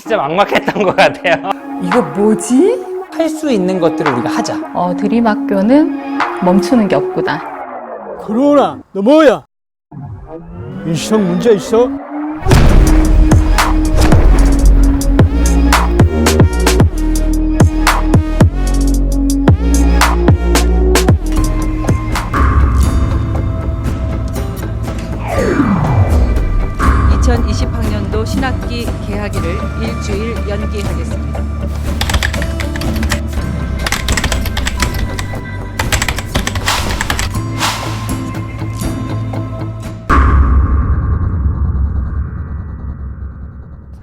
진짜 막막했던 것 같아요. 이거 뭐지? 할 수 있는 것들을 우리가 하자. 드림학교는 멈추는 게 없구나. 그러나 너 뭐야? 인성 문제 있어? (2020학년도) 신학기 개학일을 일주일 연기하겠습니다.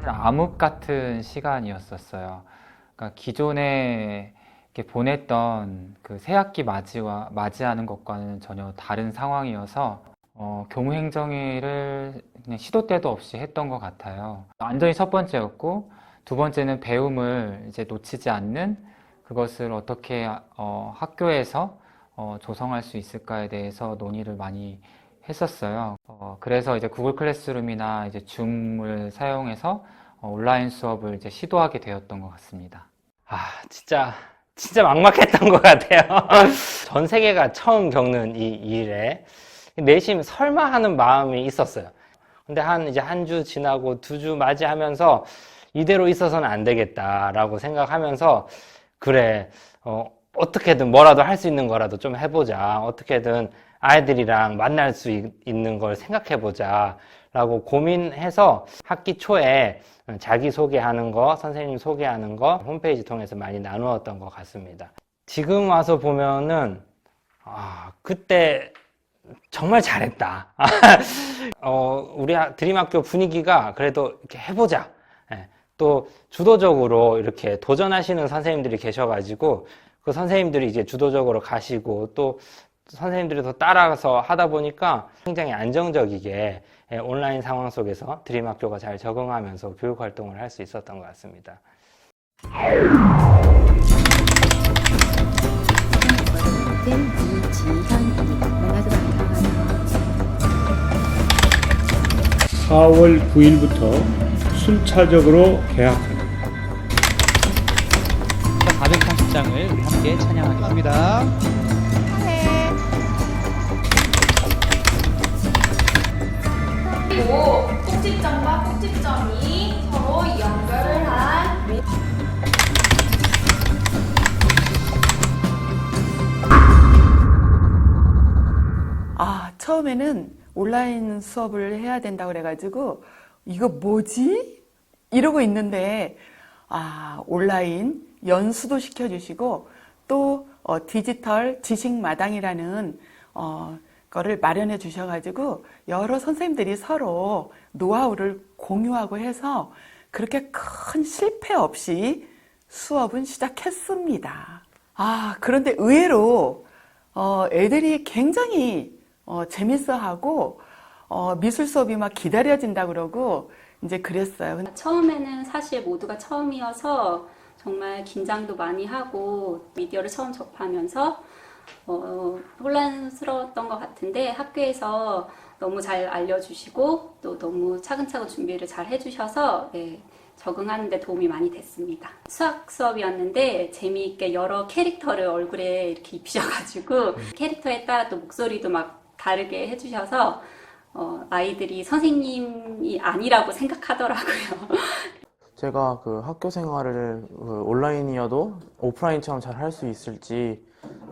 암흑 같은 시간이었었어요. 그러니까 기존에 이렇게 보냈던 그 새학기 맞이하는 것과는 전혀 다른 상황이어서 교무행정회를 그냥 시도 때도 없이 했던 것 같아요. 안전이 첫 번째였고, 두 번째는 배움을 이제 놓치지 않는 그것을 어떻게 학교에서 조성할 수 있을까에 대해서 논의를 많이 했었어요. 그래서 이제 구글 클래스룸이나 이제 줌을 사용해서 온라인 수업을 이제 시도하게 되었던 것 같습니다. 진짜 막막했던 것 같아요. 전 세계가 처음 겪는 이 일에 내심 설마 하는 마음이 있었어요. 근데 한 주 지나고 2주 맞이하면서 이대로 있어서는 안 되겠다라고 생각하면서, 그래, 어떻게든 뭐라도 할 수 있는 거라도 좀 해보자. 어떻게든 아이들이랑 만날 수 있는 걸 생각해보자 라고 고민해서 학기 초에 자기소개하는 거, 선생님 소개하는 거 홈페이지 통해서 많이 나누었던 것 같습니다. 지금 와서 보면은 그때 정말 잘했다. 우리 드림학교 분위기가 그래도 이렇게 해보자. 또 주도적으로 이렇게 도전하시는 선생님들이 계셔가지고 그 선생님들이 이제 주도적으로 가시고 또 선생님들이 더 따라서 하다 보니까 굉장히 안정적이게 온라인 상황 속에서 드림학교가 잘 적응하면서 교육활동을 할 수 있었던 것 같습니다. 4월 9일부터 순차적으로 개학합니다. 가족 편집장을 우리 함께 찬양하겠습니다. 그리고 꼭지점과 꼭지점이 서로 연결을 한 처음에는 온라인 수업을 해야 된다고 그래가지고 이거 뭐지? 이러고 있는데 온라인 연수도 시켜주시고 또 디지털 지식마당이라는 거를 마련해 주셔가지고 여러 선생님들이 서로 노하우를 공유하고 해서 그렇게 큰 실패 없이 수업은 시작했습니다. 그런데 의외로 애들이 굉장히 재밌어하고 미술 수업이 막 기다려진다 그러고 이제 그랬어요. 처음에는 사실 모두가 처음이어서 정말 긴장도 많이 하고 미디어를 처음 접하면서 혼란스러웠던 것 같은데 학교에서 너무 잘 알려주시고 또 너무 차근차근 준비를 잘 해주셔서 적응하는 데 도움이 많이 됐습니다. 수학 수업이었는데 재미있게 여러 캐릭터를 얼굴에 이렇게 입히셔가지고 캐릭터에 따라 또 목소리도 막 다르게 해주셔서 아이들이 선생님이 아니라고 생각하더라고요. 제가 그 학교 생활을 온라인이어도 오프라인처럼 잘 할 수 있을지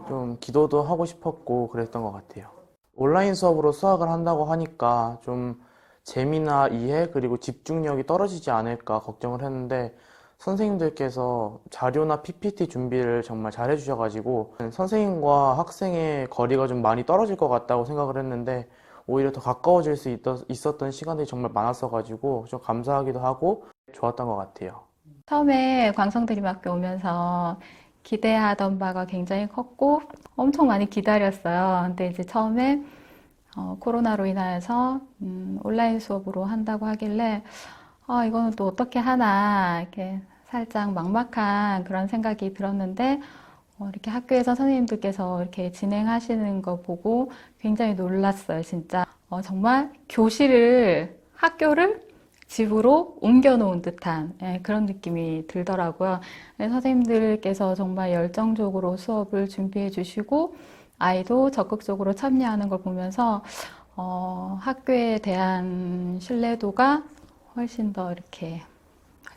좀 기도도 하고 싶었고 그랬던 것 같아요. 온라인 수업으로 수학을 한다고 하니까 좀 재미나 이해 그리고 집중력이 떨어지지 않을까 걱정을 했는데 선생님들께서 자료나 PPT 준비를 정말 잘 해주셔가지고 선생님과 학생의 거리가 좀 많이 떨어질 것 같다고 생각을 했는데 오히려 더 가까워질 수 있었던 시간들이 정말 많았어가지고 좀 감사하기도 하고 좋았던 것 같아요. 처음에 광성드림학교 오면서 기대하던 바가 굉장히 컸고 엄청 많이 기다렸어요. 근데 이제 처음에 코로나로 인하여서 온라인 수업으로 한다고 하길래 이거는 또 어떻게 하나 이렇게 살짝 막막한 그런 생각이 들었는데 이렇게 학교에서 선생님들께서 이렇게 진행하시는 거 보고 굉장히 놀랐어요. 진짜 정말 학교를 집으로 옮겨놓은 듯한 그런 느낌이 들더라고요. 선생님들께서 정말 열정적으로 수업을 준비해 주시고 아이도 적극적으로 참여하는 걸 보면서 학교에 대한 신뢰도가 훨씬 더 이렇게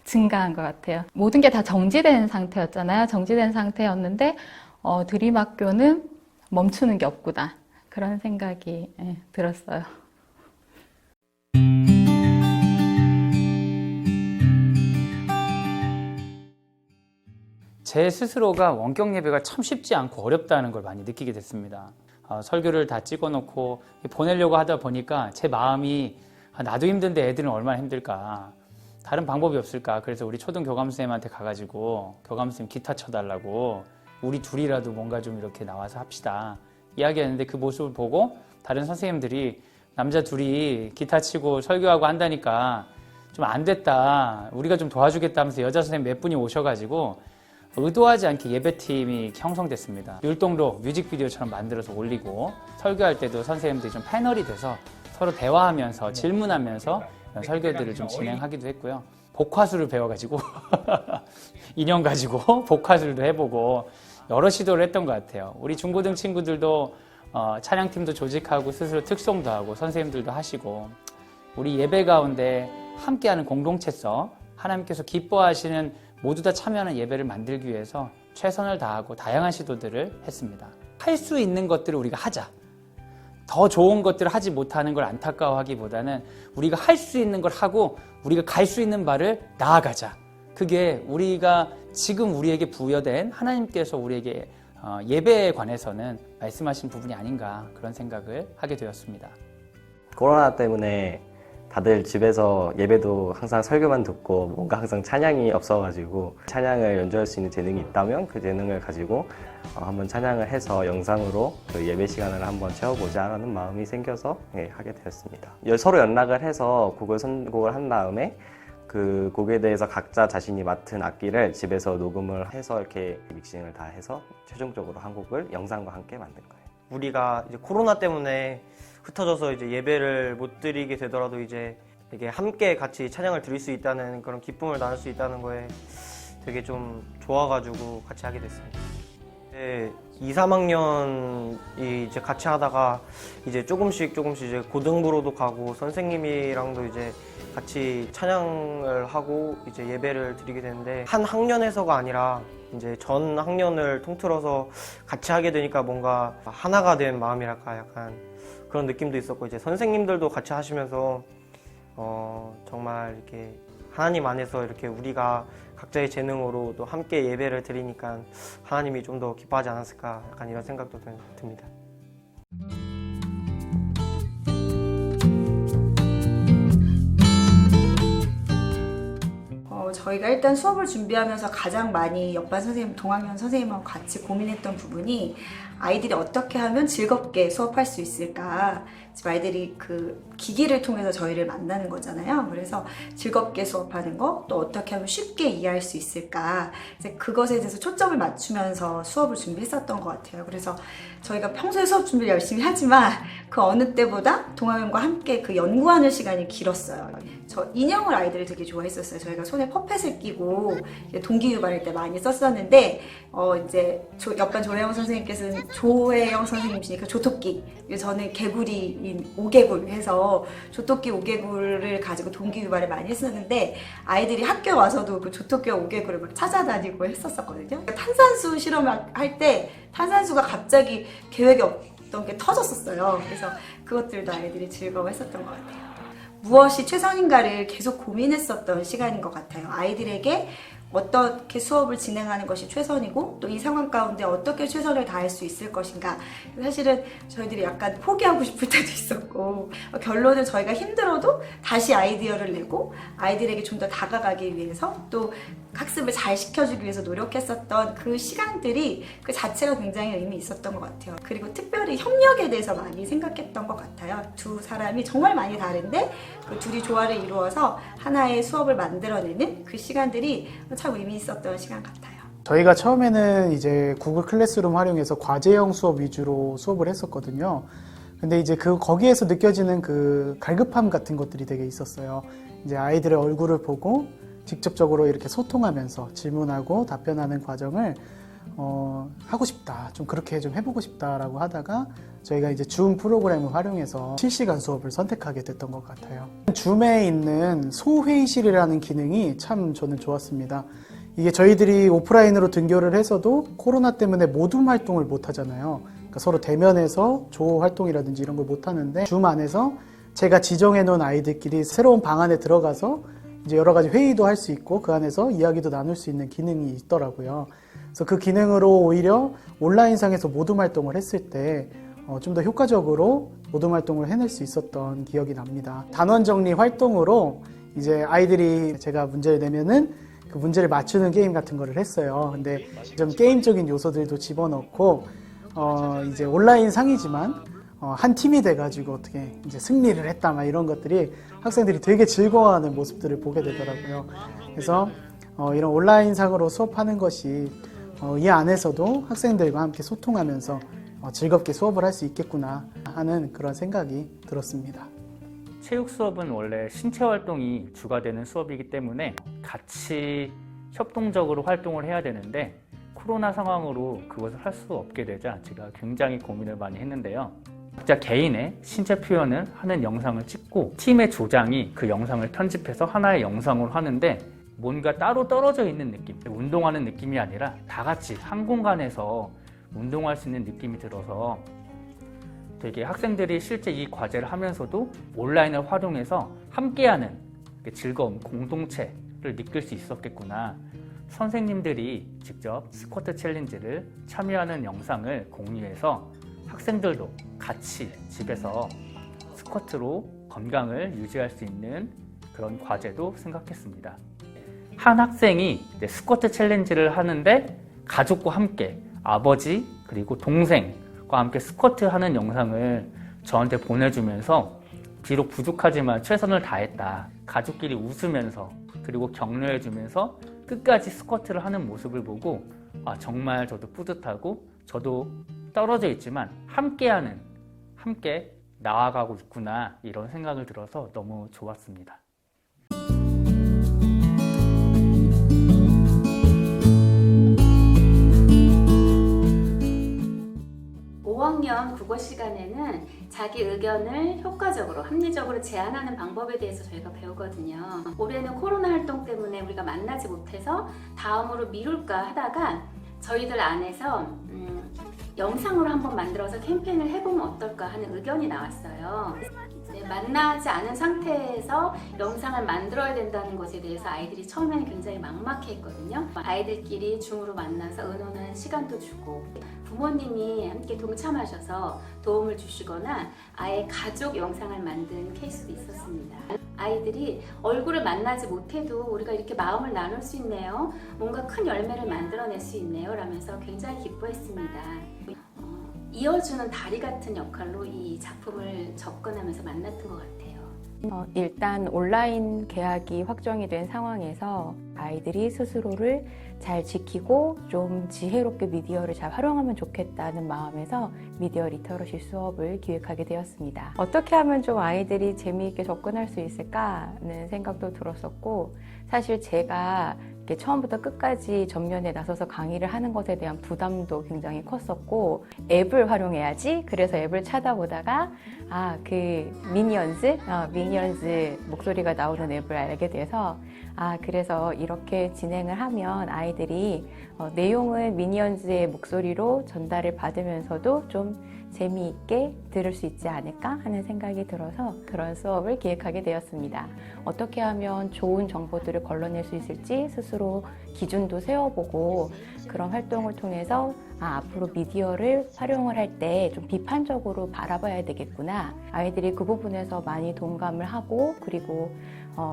증가한 것 같아요. 모든 게 다 정지된 상태였잖아요. 정지된 상태였는데 드림학교는 멈추는 게 없구나. 그런 생각이 들었어요. 제 스스로가 원격 예배가 참 쉽지 않고 어렵다는 걸 많이 느끼게 됐습니다. 설교를 다 찍어놓고 보내려고 하다 보니까 제 마음이 나도 힘든데 애들은 얼마나 힘들까, 다른 방법이 없을까. 그래서 우리 초등 교감선생님한테 가가지고 교감선생님 기타 쳐달라고, 우리 둘이라도 뭔가 좀 이렇게 나와서 합시다 이야기했는데, 그 모습을 보고 다른 선생님들이 남자 둘이 기타 치고 설교하고 한다니까 좀 안 됐다, 우리가 좀 도와주겠다 하면서 여자 선생님 몇 분이 오셔가지고 의도하지 않게 예배팀이 형성됐습니다. 율동도 뮤직비디오처럼 만들어서 올리고, 설교할 때도 선생님들이 좀 패널이 돼서 서로 대화하면서 질문하면서 설교들을 좀 진행하기도 했고요. 복화술을 배워가지고 인형 가지고 복화술도 해보고 여러 시도를 했던 것 같아요. 우리 중고등 친구들도 찬양팀도 조직하고 스스로 특송도 하고 선생님들도 하시고, 우리 예배 가운데 함께하는 공동체성, 하나님께서 기뻐하시는 모두 다 참여하는 예배를 만들기 위해서 최선을 다하고 다양한 시도들을 했습니다. 할 수 있는 것들을 우리가 하자. 더 좋은 것들을 하지 못하는 걸 안타까워하기보다는 우리가 할 수 있는 걸 하고 우리가 갈 수 있는 바를 나아가자. 그게 우리가 지금 우리에게 부여된, 하나님께서 우리에게 예배에 관해서는 말씀하신 부분이 아닌가, 그런 생각을 하게 되었습니다. 코로나 때문에 다들 집에서 예배도 항상 설교만 듣고 뭔가 항상 찬양이 없어가지고, 찬양을 연주할 수 있는 재능이 있다면 그 재능을 가지고 한번 찬양을 해서 영상으로 그 예배 시간을 한번 채워보자 라는 마음이 생겨서 하게 되었습니다. 서로 연락을 해서 곡을 선곡을 한 다음에 그 곡에 대해서 각자 자신이 맡은 악기를 집에서 녹음을 해서 이렇게 믹싱을 다 해서 최종적으로 한 곡을 영상과 함께 만든 거예요. 우리가 이제 코로나 때문에 흩어져서 이제 예배를 못 드리게 되더라도 이제 이게 함께 같이 찬양을 드릴 수 있다는 그런 기쁨을 나눌 수 있다는 거에 되게 좀 좋아가지고 같이 하게 됐습니다. 2, 3학년이 이제 같이 하다가 이제 조금씩 이제 고등부로도 가고 선생님이랑도 이제 같이 찬양을 하고 이제 예배를 드리게 되는데, 한 학년에서가 아니라 이제 전 학년을 통틀어서 같이 하게 되니까 뭔가 하나가 된 마음이랄까, 약간 그런 느낌도 있었고, 이제 선생님들도 같이 하시면서 정말 이렇게 하나님 안에서 이렇게 우리가 각자의 재능으로 또 함께 예배를 드리니까 하나님이 좀 더 기뻐하지 않았을까, 약간 이런 생각도 듭니다. 저희가 일단 수업을 준비하면서 가장 많이 옆반 선생님, 동학년 선생님하고 같이 고민했던 부분이, 아이들이 어떻게 하면 즐겁게 수업할 수 있을까. 지금 아이들이 그 기기를 통해서 저희를 만나는 거잖아요. 그래서 즐겁게 수업하는 거, 또 어떻게 하면 쉽게 이해할 수 있을까, 이제 그것에 대해서 초점을 맞추면서 수업을 준비했었던 것 같아요. 그래서 저희가 평소에 수업 준비를 열심히 하지만 그 어느 때보다 동학년과 함께 그 연구하는 시간이 길었어요. 저 인형을 아이들이 되게 좋아했었어요. 저희가 손에 퍼펫을 끼고 동기유발할 때 많이 썼었는데, 이제 옆반 조혜영 선생님께서는 조혜영 선생님이시니까 조토끼, 저는 개구리인 오개굴 해서 조토끼 오개굴을 가지고 동기유발을 많이 했었는데, 아이들이 학교 와서도 그 조토끼와 오개굴을 막 찾아다니고 했었거든요. 탄산수 실험을 할 때 탄산수가 갑자기 계획이 없던 게 터졌었어요. 그래서 그것들도 아이들이 즐거워했었던 것 같아요. 무엇이 최선인가를 계속 고민했었던 시간인 것 같아요. 아이들에게 어떻게 수업을 진행하는 것이 최선이고, 또 이 상황 가운데 어떻게 최선을 다할 수 있을 것인가. 사실은 저희들이 약간 포기하고 싶을 때도 있었고, 결론은 저희가 힘들어도 다시 아이디어를 내고 아이들에게 좀 더 다가가기 위해서, 또 학습을 잘 시켜주기 위해서 노력했었던 그 시간들이 그 자체가 굉장히 의미 있었던 것 같아요. 그리고 특별히 협력에 대해서 많이 생각했던 것 같아요. 두 사람이 정말 많이 다른데 그 둘이 조화를 이루어서 하나의 수업을 만들어내는 그 시간들이 참 의미 있었던 시간 같아요. 저희가 처음에는 이제 구글 클래스룸 활용해서 과제형 수업 위주로 수업을 했었거든요. 근데 이제 거기에서 느껴지는 그 갈급함 같은 것들이 되게 있었어요. 이제 아이들의 얼굴을 보고 직접적으로 이렇게 소통하면서 질문하고 답변하는 과정을 하고 싶다. 좀 그렇게 좀 해보고 싶다라고 하다가 저희가 이제 줌 프로그램을 활용해서 실시간 수업을 선택하게 됐던 것 같아요. 줌에 있는 소회의실이라는 기능이 참 저는 좋았습니다. 이게 저희들이 오프라인으로 등교를 해서도 코로나 때문에 모둠 활동을 못 하잖아요. 그러니까 서로 대면에서 조호 활동이라든지 이런 걸 못 하는데 줌 안에서 제가 지정해 놓은 아이들끼리 새로운 방 안에 들어가서 이제 여러 가지 회의도 할 수 있고 그 안에서 이야기도 나눌 수 있는 기능이 있더라고요. 그래서 그 기능으로 오히려 온라인상에서 모둠 활동을 했을 때 좀 더 효과적으로 모둠 활동을 해낼 수 있었던 기억이 납니다. 단원 정리 활동으로 이제 아이들이 제가 문제를 내면은 그 문제를 맞추는 게임 같은 거를 했어요. 근데 좀 게임적인 요소들도 집어넣고 이제 온라인 상이지만 한 팀이 돼가지고 어떻게 이제 승리를 했다 막 이런 것들이 학생들이 되게 즐거워하는 모습들을 보게 되더라고요. 그래서 이런 온라인 상으로 수업하는 것이 이 안에서도 학생들과 함께 소통하면서 즐겁게 수업을 할 수 있겠구나 하는 그런 생각이 들었습니다. 체육 수업은 원래 신체 활동이 주가 되는 수업이기 때문에 같이 협동적으로 활동을 해야 되는데 코로나 상황으로 그것을 할 수 없게 되자 제가 굉장히 고민을 많이 했는데요. 각자 개인의 신체 표현을 하는 영상을 찍고 팀의 조장이 그 영상을 편집해서 하나의 영상으로 하는데 뭔가 따로 떨어져 있는 느낌, 운동하는 느낌이 아니라 다 같이 한 공간에서 운동할 수 있는 느낌이 들어서 되게 학생들이 실제 이 과제를 하면서도 온라인을 활용해서 함께하는 즐거움, 공동체를 느낄 수 있었겠구나. 선생님들이 직접 스쿼트 챌린지를 참여하는 영상을 공유해서 학생들도 같이 집에서 스쿼트로 건강을 유지할 수 있는 그런 과제도 생각했습니다. 한 학생이 스쿼트 챌린지를 하는데 가족과 함께 아버지 그리고 동생과 함께 스쿼트 하는 영상을 저한테 보내주면서 비록 부족하지만 최선을 다했다. 가족끼리 웃으면서 그리고 격려해주면서 끝까지 스쿼트를 하는 모습을 보고 정말 저도 뿌듯하고 저도 떨어져 있지만 함께 나아가고 있구나 이런 생각을 들어서 너무 좋았습니다. 5학년 국어 시간에는 자기 의견을 효과적으로 합리적으로 제안하는 방법에 대해서 저희가 배우거든요. 올해는 코로나 활동 때문에 우리가 만나지 못해서 다음으로 미룰까 하다가 저희들 안에서 영상으로 한번 만들어서 캠페인을 해보면 어떨까 하는 의견이 나왔어요. 만나지 않은 상태에서 영상을 만들어야 된다는 것에 대해서 아이들이 처음에는 굉장히 막막해 했거든요. 아이들끼리 줌으로 만나서 의논하는 시간도 주고 부모님이 함께 동참하셔서 도움을 주시거나 아예 가족 영상을 만든 케이스도 있었습니다. 아이들이 얼굴을 만나지 못해도 우리가 이렇게 마음을 나눌 수 있네요. 뭔가 큰 열매를 만들어낼 수 있네요. 라면서 굉장히 기뻐했습니다. 이어주는 다리 같은 역할로 이 작품을 접근하면서 만났던 것 같아요. 일단 온라인 개학이 확정이 된 상황에서 아이들이 스스로를 잘 지키고 좀 지혜롭게 미디어를 잘 활용하면 좋겠다는 마음에서 미디어 리터러시 수업을 기획하게 되었습니다. 어떻게 하면 좀 아이들이 재미있게 접근할 수 있을까는 생각도 들었었고 사실 제가 처음부터 끝까지 전면에 나서서 강의를 하는 것에 대한 부담도 굉장히 컸었고 앱을 활용해야지 그래서 앱을 찾아보다가 그 미니언즈 목소리가 나오는 앱을 알게 돼서 그래서 이렇게 진행을 하면 아이들이 내용은 미니언즈의 목소리로 전달을 받으면서도 좀 재미있게 들을 수 있지 않을까 하는 생각이 들어서 그런 수업을 기획하게 되었습니다. 어떻게 하면 좋은 정보들을 걸러낼 수 있을지 스스로 기준도 세워보고 그런 활동을 통해서 앞으로 미디어를 활용을 할 때 좀 비판적으로 바라봐야 되겠구나. 아이들이 그 부분에서 많이 동감을 하고 그리고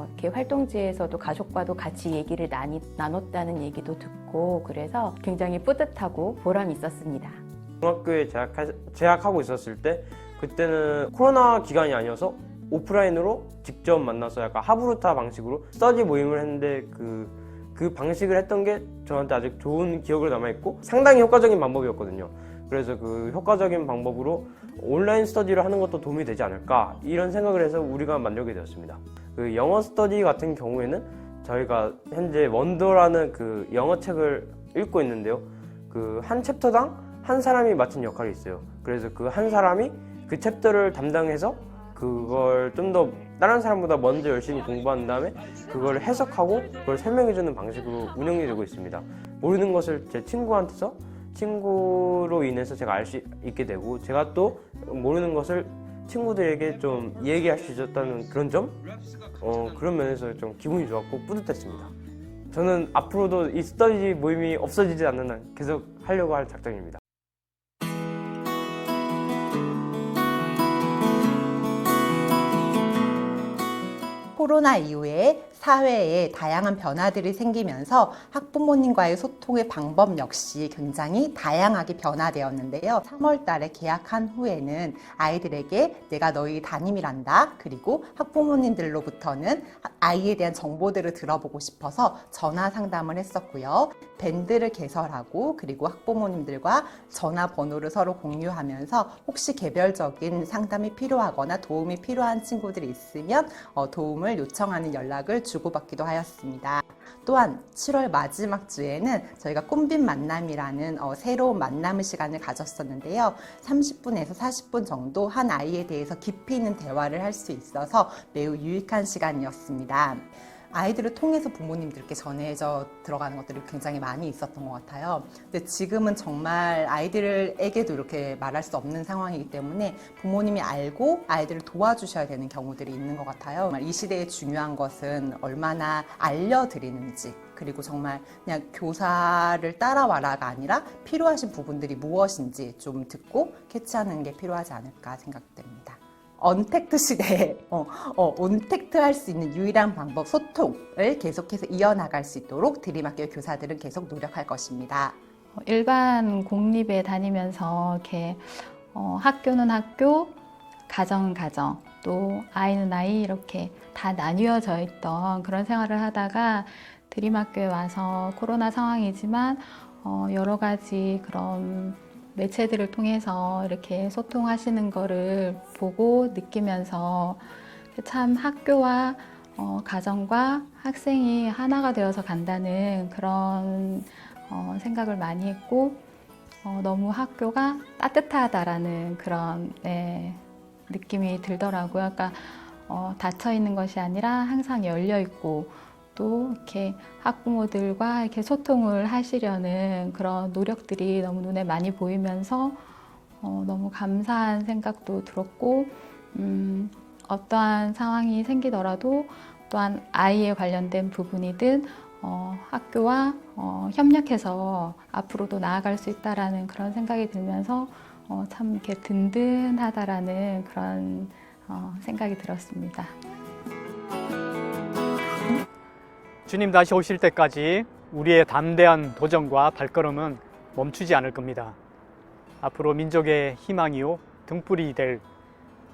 이렇게 활동지에서도 가족과도 같이 얘기를 나눴다는 얘기도 듣고 그래서 굉장히 뿌듯하고 보람이 있었습니다. 중학교에 재학하고 있었을 때 그때는 코로나 기간이 아니어서 오프라인으로 직접 만나서 약간 하브루타 방식으로 스터디 모임을 했는데 그 방식을 했던 게 저한테 아직 좋은 기억으로 남아있고 상당히 효과적인 방법이었거든요. 그래서 그 효과적인 방법으로 온라인 스터디를 하는 것도 도움이 되지 않을까 이런 생각을 해서 우리가 만들게 되었습니다. 그 영어 스터디 같은 경우에는 저희가 현재 원더라는 그 영어 책을 읽고 있는데요. 그 한 챕터당 한 사람이 맡은 역할이 있어요. 그래서 그 한 사람이 그 챕터를 담당해서 그걸 좀 더 다른 사람보다 먼저 열심히 공부한 다음에 그걸 해석하고 그걸 설명해주는 방식으로 운영이 되고 있습니다. 모르는 것을 제 친구로 인해서 제가 알 수 있게 되고, 제가 또 모르는 것을 친구들에게 좀 얘기할 수 있었다는 그런 점, 그런 면에서 좀 기분이 좋았고 뿌듯했습니다. 저는 앞으로도 이 스터디 모임이 없어지지 않는 한 계속 하려고 할 작정입니다. 코로나 이후에 사회에 다양한 변화들이 생기면서 학부모님과의 소통의 방법 역시 굉장히 다양하게 변화되었는데요. 3월 달에 개학한 후에는 아이들에게 내가 너희 담임이란다, 그리고 학부모님들로부터는 아이에 대한 정보들을 들어보고 싶어서 전화 상담을 했었고요. 밴드를 개설하고 그리고 학부모님들과 전화번호를 서로 공유하면서 혹시 개별적인 상담이 필요하거나 도움이 필요한 친구들이 있으면 도움을 요청하는 연락을 주고받기도 하였습니다. 또한 7월 마지막 주에는 저희가 꽃빛 만남이라는 새로운 만남의 시간을 가졌었는데요. 30분에서 40분 정도 한 아이에 대해서 깊이 있는 대화를 할 수 있어서 매우 유익한 시간이었습니다. 아이들을 통해서 부모님들께 전해져 들어가는 것들이 굉장히 많이 있었던 것 같아요. 근데 지금은 정말 아이들에게도 이렇게 말할 수 없는 상황이기 때문에 부모님이 알고 아이들을 도와주셔야 되는 경우들이 있는 것 같아요. 정말 이 시대에 중요한 것은 얼마나 알려드리는지, 그리고 정말 그냥 교사를 따라와라가 아니라 필요하신 부분들이 무엇인지 좀 듣고 캐치하는 게 필요하지 않을까 생각됩니다. 언택트 시대에 온택트 할 수 있는 유일한 방법, 소통을 계속해서 이어나갈 수 있도록 드림학교 교사들은 계속 노력할 것입니다. 일반 공립에 다니면서 이렇게 학교는 학교, 가정은 가정, 또 아이는 아이 이렇게 다 나뉘어져 있던 그런 생활을 하다가 드림학교에 와서 코로나 상황이지만 여러 가지 그런 매체들을 통해서 이렇게 소통하시는 거를 보고 느끼면서 참 학교와 가정과 학생이 하나가 되어서 간다는 그런 생각을 많이 했고, 너무 학교가 따뜻하다라는 그런 느낌이 들더라고요. 그러니까 닫혀 있는 것이 아니라 항상 열려 있고, 또 이렇게 학부모들과 이렇게 소통을 하시려는 그런 노력들이 너무 눈에 많이 보이면서 너무 감사한 생각도 들었고, 어떠한 상황이 생기더라도 또한 아이에 관련된 부분이든 학교와 협력해서 앞으로도 나아갈 수 있다라는 그런 생각이 들면서 참 이렇게 든든하다라는 그런 생각이 들었습니다. 주님 다시 오실 때까지 우리의 담대한 도전과 발걸음은 멈추지 않을 겁니다. 앞으로 민족의 희망이요 등불이 될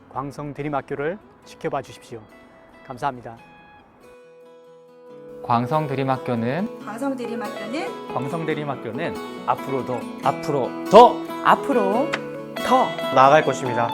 광성 드림학교를 지켜봐 주십시오. 감사합니다. 광성 드림학교는 앞으로 더 나아갈 것입니다.